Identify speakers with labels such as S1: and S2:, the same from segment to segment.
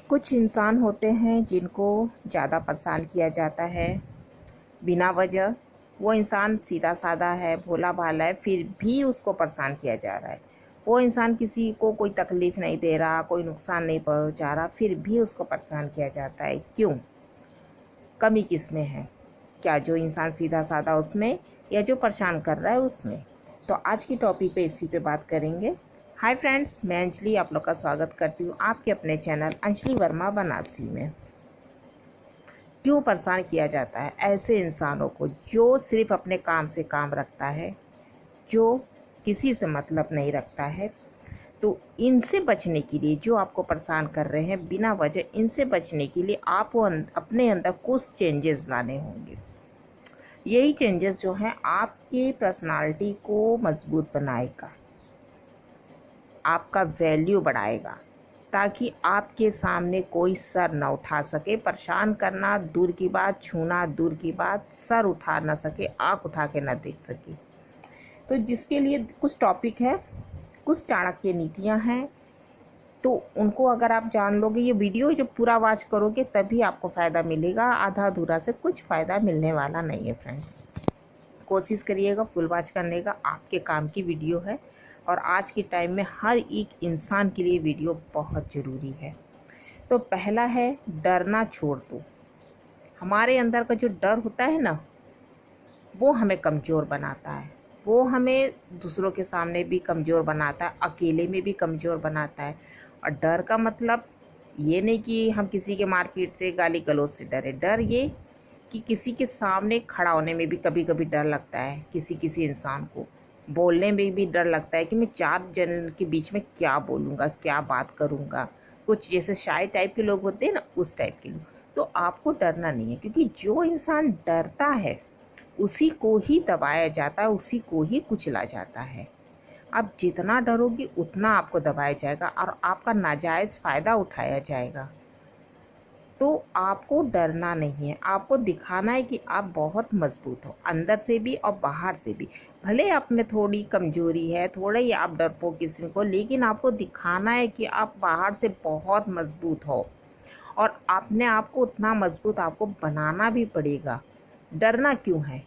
S1: कुछ इंसान होते हैं जिनको ज़्यादा परेशान किया जाता है बिना वजह। वो इंसान सीधा साधा है, भोला भाला है, फिर भी उसको परेशान किया जा रहा है। वो इंसान किसी को कोई तकलीफ़ नहीं दे रहा, कोई नुकसान नहीं पहुंचा रहा, फिर भी उसको परेशान किया जाता है। क्यों? कमी किस में है? क्या जो इंसान सीधा साधा उसमें, या जो परेशान कर रहा है उसमें? तो आज की टॉपिक पे इसी पे बात करेंगे। हाय फ्रेंड्स, मैं अंजलि आप लोग का स्वागत करती हूँ आपके अपने चैनल अंजलि वर्मा बनारसी में। क्यों परेशान किया जाता है ऐसे इंसानों को जो सिर्फ अपने काम से काम रखता है, जो किसी से मतलब नहीं रखता है? तो इनसे बचने के लिए, जो आपको परेशान कर रहे हैं बिना वजह, इनसे बचने के लिए आपको अपने अंदर कुछ चेंजेस लाने होंगे। यही चेंजेस जो हैं आपकी पर्सनालिटी को मजबूत बनाएगा, आपका वैल्यू बढ़ाएगा, ताकि आपके सामने कोई सर ना उठा सके। परेशान करना दूर की बात, छूना दूर की बात, सर उठा ना सके, आँख उठा के ना देख सके। तो जिसके लिए कुछ टॉपिक है, कुछ चाणक्य नीतियाँ हैं, तो उनको अगर आप जान लोगे, ये वीडियो जब पूरा वॉच करोगे तभी आपको फ़ायदा मिलेगा। आधा अधूरा से कुछ फ़ायदा मिलने वाला नहीं है फ्रेंड्स। कोशिश करिएगा फुल वॉच करने का, आपके काम की वीडियो है और आज के टाइम में हर एक इंसान के लिए वीडियो बहुत ज़रूरी है। तो पहला है, डरना छोड़ दो। हमारे अंदर का जो डर होता है ना, वो हमें कमज़ोर बनाता है। वो हमें दूसरों के सामने भी कमज़ोर बनाता है, अकेले में भी कमज़ोर बनाता है। और डर का मतलब ये नहीं कि हम किसी के मारपीट से, गाली गलौज से डरे। डर ये कि किसी के सामने खड़ा होने में भी कभी कभी डर लगता है। किसी किसी इंसान को बोलने में भी डर लगता है कि मैं 4 जन के बीच में क्या बोलूँगा, क्या बात करूँगा। कुछ जैसे शाय टाइप के लोग होते हैं ना, उस टाइप के लोग। तो आपको डरना नहीं है, क्योंकि जो इंसान डरता है उसी को ही दबाया जाता है, उसी को ही कुचला जाता है। आप जितना डरोगे उतना आपको दबाया जाएगा और आपका नाजायज़ फ़ायदा उठाया जाएगा। तो आपको डरना नहीं है, आपको दिखाना है कि आप बहुत मजबूत हो, अंदर से भी और बाहर से भी। भले आप में थोड़ी कमजोरी है, थोड़ा ही आप डरपोक किसी को, लेकिन आपको दिखाना है कि आप बाहर से बहुत मजबूत हो। और अपने आप को उतना मजबूत आपको बनाना भी पड़ेगा। डरना क्यों है?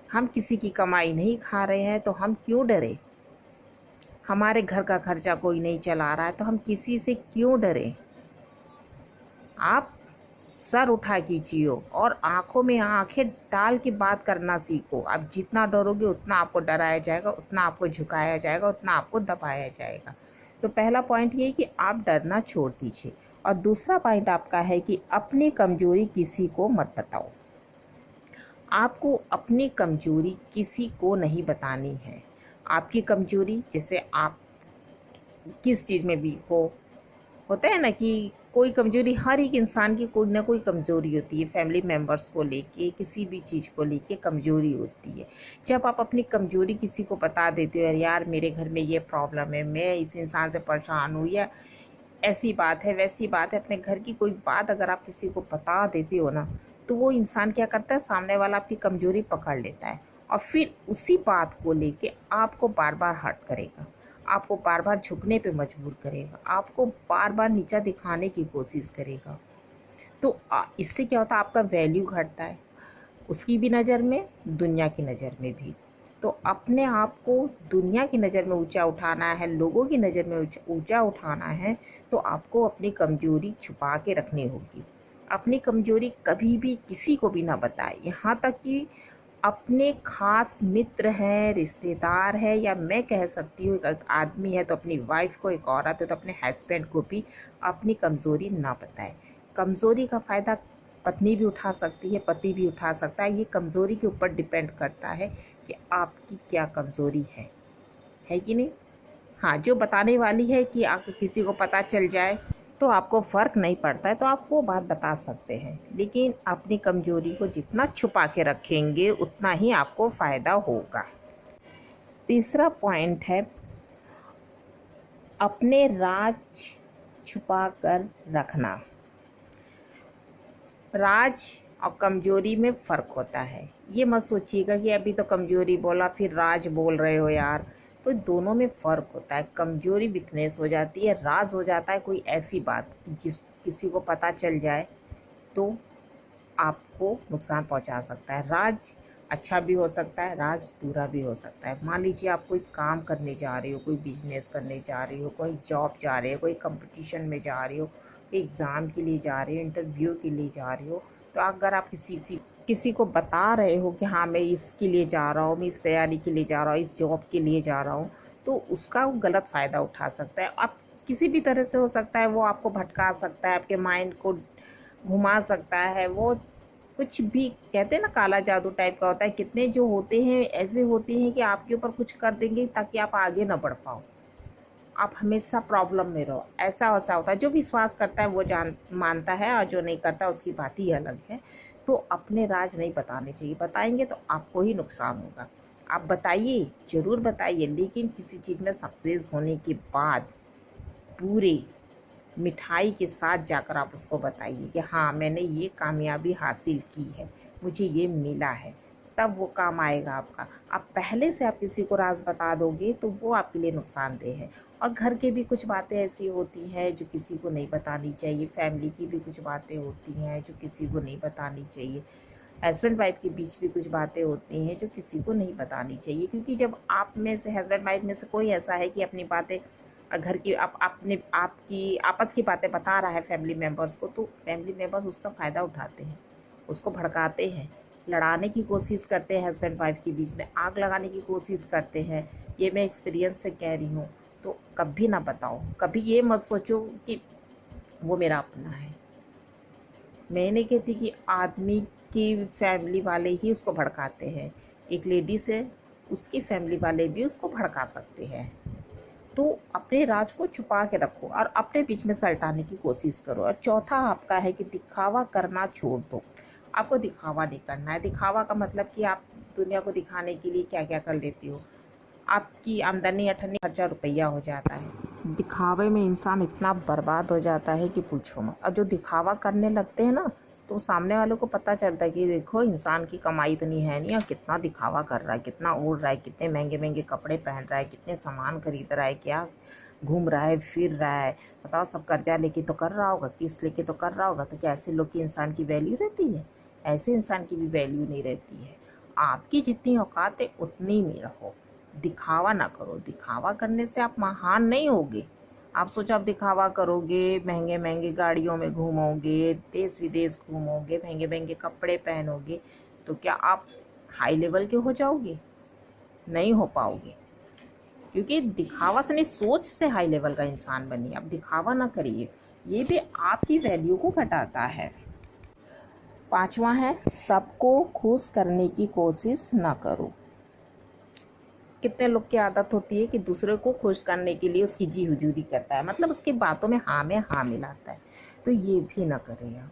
S1: हम किसी की कमाई नहीं खा रहे हैं तो हम क्यों डरे? हमारे घर का खर्चा कोई नहीं चला रहा है तो हम किसी से क्यों डरें? आप सर उठा के जियो और आंखों में आंखें डाल के बात करना सीखो। आप जितना डरोगे उतना आपको डराया जाएगा, उतना आपको झुकाया जाएगा, उतना आपको दबाया जाएगा। तो पहला पॉइंट ये है कि आप डरना छोड़ दीजिए। और दूसरा पॉइंट आपका है कि अपनी कमजोरी किसी को मत बताओ। आपको अपनी कमजोरी किसी को नहीं बतानी है। आपकी कमजोरी, जैसे आप किस चीज़ में भी होता है ना कि कोई कमजोरी, हर एक इंसान की कोई ना कोई कमजोरी होती है। फैमिली मेम्बर्स को लेके, किसी भी चीज़ को लेके कमजोरी होती है। जब आप अपनी कमजोरी किसी को बता देते हो, यार मेरे घर में ये प्रॉब्लम है, मैं इस इंसान से परेशान हूँ, या ऐसी बात है वैसी बात है, अपने घर की कोई बात अगर आप किसी को बता देते हो ना, तो वो इंसान क्या करता है, सामने वाला आपकी कमजोरी पकड़ लेता है और फिर उसी बात को लेके आपको बार बार हर्ट करेगा, आपको बार बार झुकने पे मजबूर करेगा, आपको बार बार नीचा दिखाने की कोशिश करेगा। तो इससे क्या होता है, आपका वैल्यू घटता है, उसकी भी नज़र में, दुनिया की नज़र में भी। तो अपने आप को दुनिया की नज़र में ऊंचा उठाना है, लोगों की नज़र में ऊंचा उठाना है, तो आपको अपनी कमजोरी छुपा के रखनी होगी। अपनी कमजोरी कभी भी किसी को भी ना बताए, यहाँ तक कि अपने खास मित्र हैं, रिश्तेदार है, या मैं कह सकती हूँ एक आदमी है तो अपनी वाइफ को, एक औरत है तो अपने हस्बैंड को भी अपनी कमज़ोरी ना बताए। कमज़ोरी का फ़ायदा पत्नी भी उठा सकती है, पति भी उठा सकता है। ये कमज़ोरी के ऊपर डिपेंड करता है कि आपकी क्या कमज़ोरी है कि नहीं। हाँ, जो बताने वाली है कि आपको किसी को पता चल जाए तो आपको फ़र्क नहीं पड़ता है, तो आप वो बात बता सकते हैं। लेकिन अपनी कमज़ोरी को जितना छुपा के रखेंगे उतना ही आपको फ़ायदा होगा। तीसरा पॉइंट है, अपने राज छुपा कर रखना। राज और कमज़ोरी में फ़र्क होता है। ये मत सोचिएगा कि अभी तो कमज़ोरी बोला फिर राज बोल रहे हो यार, तो दोनों में फ़र्क होता है। कमज़ोरी वीकनेस हो जाती है, राज हो जाता है कोई ऐसी बात जिस किसी को पता चल जाए तो आपको नुकसान पहुंचा सकता है। राज अच्छा भी हो सकता है, राज बुरा भी हो सकता है। मान लीजिए आप कोई काम करने जा रहे हो, कोई बिजनेस करने जा रहे हो, कोई जॉब जा रहे हो, कोई कंपटीशन में जा रहे हो, कोई एग्ज़ाम के लिए जा रहे हो, इंटरव्यू के लिए जा रहे हो, तो अगर आप किसी को बता रहे हो कि हाँ मैं इसके लिए जा रहा हूँ, मैं इस तैयारी के लिए जा रहा हूँ, इस जॉब के लिए जा रहा हूँ, तो उसका वो गलत फ़ायदा उठा सकता है। आप किसी भी तरह से हो सकता है, वो आपको भटका सकता है, आपके माइंड को घुमा सकता है। वो कुछ भी कहते हैं ना, काला जादू टाइप का होता है। कितने जो होते हैं ऐसे होते हैं कि आपके ऊपर कुछ कर देंगे ताकि आप आगे ना बढ़ पाओ, आप हमेशा प्रॉब्लम में रहो। ऐसा वैसा होता है। जो विश्वास करता है वो जान मानता है, और जो नहीं करता उसकी बात ही अलग है। तो अपने राज नहीं बताने चाहिए, बताएंगे तो आपको ही नुकसान होगा। आप बताइए, ज़रूर बताइए, लेकिन किसी चीज़ में सक्सेस होने के बाद पूरे मिठाई के साथ जाकर आप उसको बताइए कि हाँ मैंने ये कामयाबी हासिल की है, मुझे ये मिला है, तब वो काम आएगा आपका। आप पहले से आप किसी को राज बता दोगे तो वो आपके लिए नुकसानदेह है। और घर के भी कुछ बातें ऐसी होती हैं जो किसी को नहीं बतानी चाहिए, फैमिली की भी कुछ बातें होती हैं जो किसी को नहीं बतानी चाहिए, हस्बैंड वाइफ के बीच भी कुछ बातें होती हैं जो किसी को नहीं बतानी चाहिए। क्योंकि जब आप में से, हस्बैंड वाइफ में से कोई ऐसा है कि अपनी बातें घर की आप अपने आपकी आपस की बातें बता रहा है फैमिली मेम्बर्स को, तो फैमिली मेम्बर्स उसका फ़ायदा उठाते हैं, उसको भड़काते हैं, लड़ाने की कोशिश करते हैं, हस्बैंड वाइफ के बीच में आग लगाने की कोशिश करते हैं। ये मैं एक्सपीरियंस से कह रही हूँ। तो कभी ना बताओ, कभी ये मत सोचो कि वो मेरा अपना है। मैं नहीं कहती कि आदमी की फैमिली वाले ही उसको भड़काते हैं, एक लेडीज़ है उसकी फैमिली वाले भी उसको भड़का सकते हैं। तो अपने राज को छुपा के रखो और अपने बीच में सलटाने की कोशिश करो। और चौथा आपका है कि दिखावा करना छोड़ दो। आपको दिखावा नहीं करना है। दिखावा का मतलब कि आप दुनिया को दिखाने के लिए क्या क्या कर लेती हो। आपकी आमदनी अठन्नी खर्चा रुपया हो जाता है। दिखावे में इंसान इतना बर्बाद हो जाता है कि पूछो मत। और जो दिखावा करने लगते हैं ना, तो सामने वालों को पता चलता है कि देखो इंसान की कमाई इतनी है नहीं, और कितना दिखावा कर रहा है, कितना उड़ रहा है, कितने महंगे महंगे कपड़े पहन रहा है, कितने सामान खरीद रहा है, क्या घूम रहा है, फिर रहा है। बताओ, सब कर्जा लेके तो कर रहा होगा, किस्त लेके तो कर रहा होगा। तो क्या ऐसे लोग की इंसान की वैल्यू रहती है? ऐसे इंसान की भी वैल्यू नहीं रहती है। आपकी जितनी औकात है उतनी में रहो, दिखावा ना करो। दिखावा करने से आप महान नहीं होगे। आप सोचो, आप दिखावा करोगे, महंगे महंगे गाड़ियों में घूमोगे, देश विदेश घूमोगे, महंगे महंगे कपड़े पहनोगे, तो क्या आप हाई लेवल के हो जाओगे? नहीं हो पाओगे। क्योंकि दिखावा से नहीं, सोच से हाई लेवल का इंसान बनिए। आप दिखावा ना करिए, ये भी आपकी वैल्यू को घटाता है। पांचवा है, सबको खुश करने की कोशिश ना करो। कितने लोग की आदत होती है कि दूसरे को खुश करने के लिए उसकी जी हुजूरी करता है, मतलब उसकी बातों में हाँ में हाँ मिलाता है। तो ये भी ना करें आप।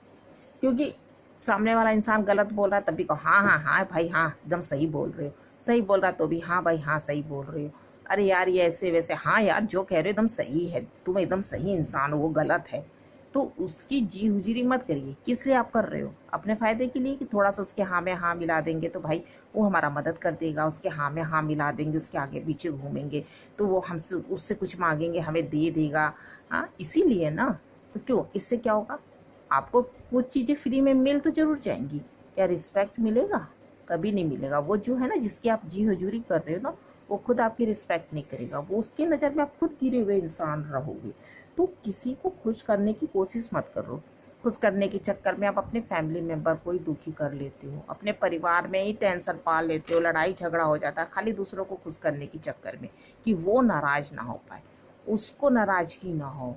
S1: क्योंकि सामने वाला इंसान गलत बोल रहा है तभी कहो हाँ हाँ हाँ भाई हाँ एकदम सही बोल रहे हो, सही बोल रहा तो भी हाँ भाई हाँ सही बोल रहे हो, अरे यार ये ऐसे वैसे, हाँ यार जो कह रहे हो एकदम सही है, तुम एकदम सही इंसान हो, वो गलत है। तो उसकी जी हुजूरी मत करिए। किस लिए आप कर रहे हो? अपने फ़ायदे के लिए, कि थोड़ा सा उसके हाँ में हाँ मिला देंगे तो भाई वो हमारा मदद कर देगा, उसके हाँ में हाँ मिला देंगे, उसके आगे पीछे घूमेंगे तो वो हमसे उससे कुछ मांगेंगे हमें दे देगा। हाँ इसीलिए ना। तो क्यों, इससे क्या होगा? आपको कुछ चीज़ें फ्री में मिल तो जरूर जाएंगी, क्या रिस्पेक्ट मिलेगा? कभी नहीं मिलेगा। वो जो है ना, जिसकी आप जी हजूरी कर रहे हो ना, वो खुद आपकी रिस्पेक्ट नहीं करेगा, वो उसकी नज़र में आप खुद गिरे हुए इंसान रहोगे। तो किसी को खुश करने की कोशिश मत करो। खुश करने के चक्कर में आप अपने फैमिली मेम्बर को ही दुखी कर लेते हो, अपने परिवार में ही टेंशन पाल लेते हो, लड़ाई झगड़ा हो जाता है खाली दूसरों को खुश करने के चक्कर में, कि वो नाराज़ ना हो पाए, उसको नाराज़गी ना हो।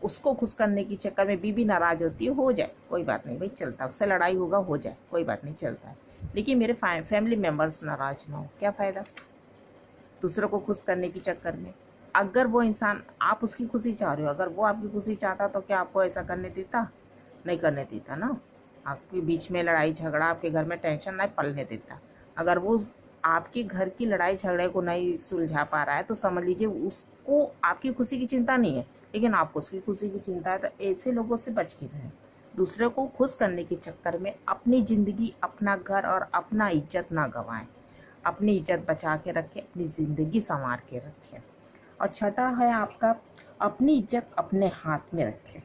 S1: उसको खुश करने के चक्कर में बीवी नाराज़ होती है, हो जाए कोई बात नहीं भाई, चलता है, उससे लड़ाई होगा हो जाए कोई बात नहीं, चलता है। लेकिन मेरे फैमिली मेम्बर्स नाराज़ ना हो, क्या फ़ायदा दूसरों को खुश करने के चक्कर में। अगर वो इंसान, आप उसकी खुशी चाह रहे हो, अगर वो आपकी खुशी चाहता तो क्या आपको ऐसा करने देता? नहीं करने देता ना। आपके बीच में लड़ाई झगड़ा, आपके घर में टेंशन नहीं पलने देता। अगर वो आपके घर की लड़ाई झगड़े को नहीं सुलझा पा रहा है तो समझ लीजिए उसको आपकी खुशी की चिंता नहीं है, लेकिन आपको उसकी खुशी की चिंता है। तो ऐसे लोगों से बच के रहें। दूसरों को खुश करने के चक्कर में अपनी ज़िंदगी, अपना घर और अपना इज्जत ना गंवाएं। अपनी इज्जत बचा के रखें, अपनी ज़िंदगी संवार के रखें। और छठा है आपका, अपनी इज्जत अपने हाथ में रखें।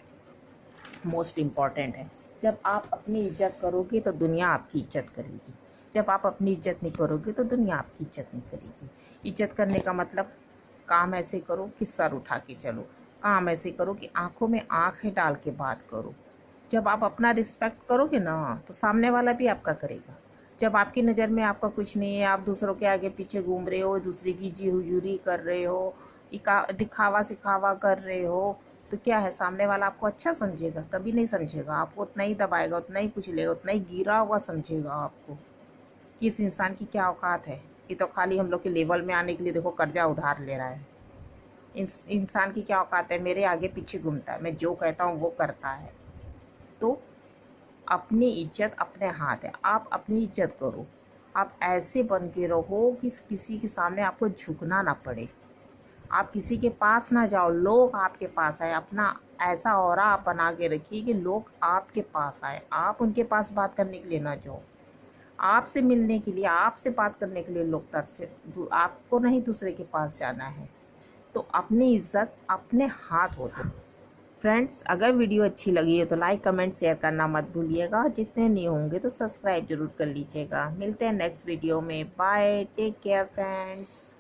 S1: मोस्ट इम्पॉर्टेंट है। जब आप अपनी इज्जत करोगे तो दुनिया आपकी इज्जत करेगी। जब आप अपनी इज्जत नहीं करोगे तो दुनिया आपकी इज्जत नहीं करेगी। इज्जत करने का मतलब, काम ऐसे करो कि सर उठा के चलो, काम ऐसे करो कि आंखों में आंखें डाल के बात करो। जब आप अपना रिस्पेक्ट करोगे ना तो सामने वाला भी आपका करेगा। जब आपकी नज़र में आपका कुछ नहीं है, आप दूसरों के आगे पीछे घूम रहे हो, दूसरे की जी हुजूरी कर रहे हो, दिखावा सिखावा कर रहे हो, तो क्या है, सामने वाला आपको अच्छा समझेगा? कभी नहीं समझेगा। आपको उतना ही दबाएगा, उतना ही कुचलेगा, उतना ही गिरा हुआ समझेगा आपको कि इस इंसान की क्या औकात है। ये तो खाली हम लोग के लेवल में आने के लिए देखो कर्जा उधार ले रहा है। इंसान की क्या औकात है, मेरे आगे पीछे घूमता है, मैं जो कहता हूँ वो करता है। तो अपनी इज्जत अपने हाथ है, आप अपनी इज्जत करो। आप ऐसे बन के रहो कि किसी के सामने आपको झुकना ना पड़े। आप किसी के पास ना जाओ, लोग आपके पास आए। अपना ऐसा ऑरा आप बना के रखिए कि लोग आपके पास आए, आप उनके पास बात करने के लिए ना जाओ। आपसे मिलने के लिए, आपसे बात करने के लिए लोग तरसे, आपको नहीं दूसरे के पास जाना है। तो अपनी इज्जत अपने हाथ होते हैं। फ्रेंड्स, अगर वीडियो अच्छी लगी है तो लाइक कमेंट शेयर करना मत भूलिएगा। जितने नहीं होंगे तो सब्सक्राइब जरूर कर लीजिएगा। मिलते हैं नेक्स्ट वीडियो में। Bye, take care friends.